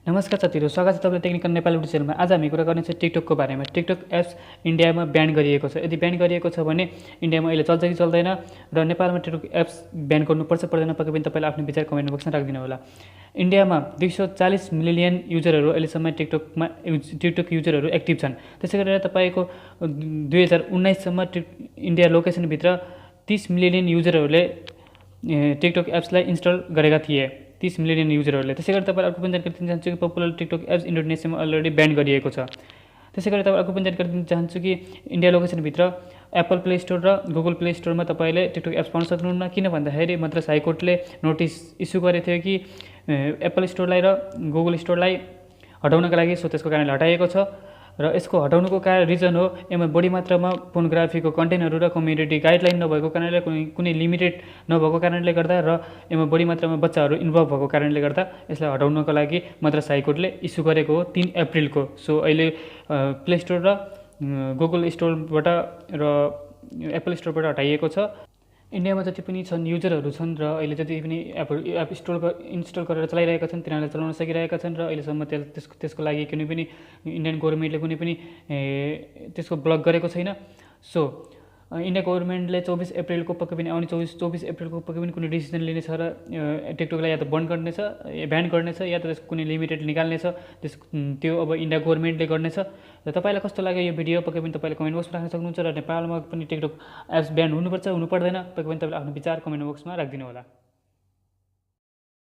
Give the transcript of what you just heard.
नमस्कार साथीहरू, स्वागत छ तपाईँलाई टेक्निकल नेपाल युट्युब च्यानलमा। आज हामी कुरा गर्नेछौँ टिकटकको बारेमा। टिकटक एप्स इन्डियामा ब्यान गरिएको छ। यदि ब्यान गरिएको छ भने इन्डियामा अहिले चल्छ कि चल्दैन र नेपालमा टिकटक एप्स ब्यान गर्नुपर्छ पर्दैन, पक्कै पनि तपाईँले आफ्नो विचार कमेन्ट बक्समा राखिदिनु होला। इन्डियामा 240 मिलियन युजरहरू अहिलेसम्म टिकटक युजरहरू एक्टिभ छन्। त्यसै गरेर तपाईँको 2019सम्म इन्डिया लोकेसनभित्र 30 मिलियन युजरहरूले टिकटक एप्सलाई इन्स्टल गरेका थिए। 30 मिलियन युजरहरूले। त्यसै गरी तपाईँ अर्को पनि जानकारी दिन चाहन्छु कि पपुलर टिकटक एप्स इन्डोनेसियामा अलरेडी ब्यान गरिएको छ। त्यसै गरी तपाईँ अर्को पनि जानकारी दिन चाहन्छु कि इन्डिया लोकेसनभित्र एप्पल प्ले स्टोर र गुगल प्ले स्टोरमा तपाईँले टिकटक एप्स पाउन सक्नुहुन्न। किन भन्दाखेरि मद्रास हाइकोर्टले नोटिस इस्यु गरेको थियो कि एप्पल स्टोरलाई र गुगल स्टोरलाई हटाउनका लागि, सो त्यसको कारणले हटाइएको छ। र यसको हटाउनुको रिजन हो यसमा बढी मात्रामा पोर्नोग्राफीको कन्टेन्टहरू र कम्युनिटी गाइडलाइन नभएको कारणले, कुनै लिमिटेड नभएको कारणले गर्दा र यसमा बढी मात्रामा बच्चाहरू इन्भल्भ भएको कारणले गर्दा यसलाई हटाउनको लागि मद्रास हाइकोर्टले इस्यु गरेको हो 3 अप्रिलको। सो अहिले प्ले स्टोर र गुगल स्टोरबाट र एप्पल स्टोरबाट हटाइएको छ। इन्डियामा जति पनि छन् युजरहरू छन् र अहिले जति पनि एप इन्स्टल गरेर चलाइरहेका छन् तिनीहरूले चलाउन सकिरहेका छन् र अहिलेसम्म त्यसको लागि कुनै पनि इन्डियन गभर्मेन्टले कुनै पनि त्यसको ब्लक गरेको छैन। सो इन्डिया गभर्मेन्टले 24 अप्रिलको पक्कै पनि आउने 24 अप्रिलको पक्कै पनि कुनै डिसिजन लिनेछ र टिकटकलाई या त बन्द गर्नेछ, ब्यान गर्नेछ, या त त्यसको कुनै लिमिटेड निकाल्नेछ। त्यो अब इन्डिया गभर्मेन्टले गर्नेछ। र तपाईँलाई कस्तो लाग्यो यो भिडियो पक्कै पनि तपाईँले कमेन्ट बक्समा राख्न सक्नुहुन्छ। र नेपालमा पनि टिकटक एप्स ब्यान हुनुपर्छ हुनु पर्दैन, पक्कै पनि तपाईँले आफ्नो विचार कमेन्ट बक्समा राखिदिनु होला।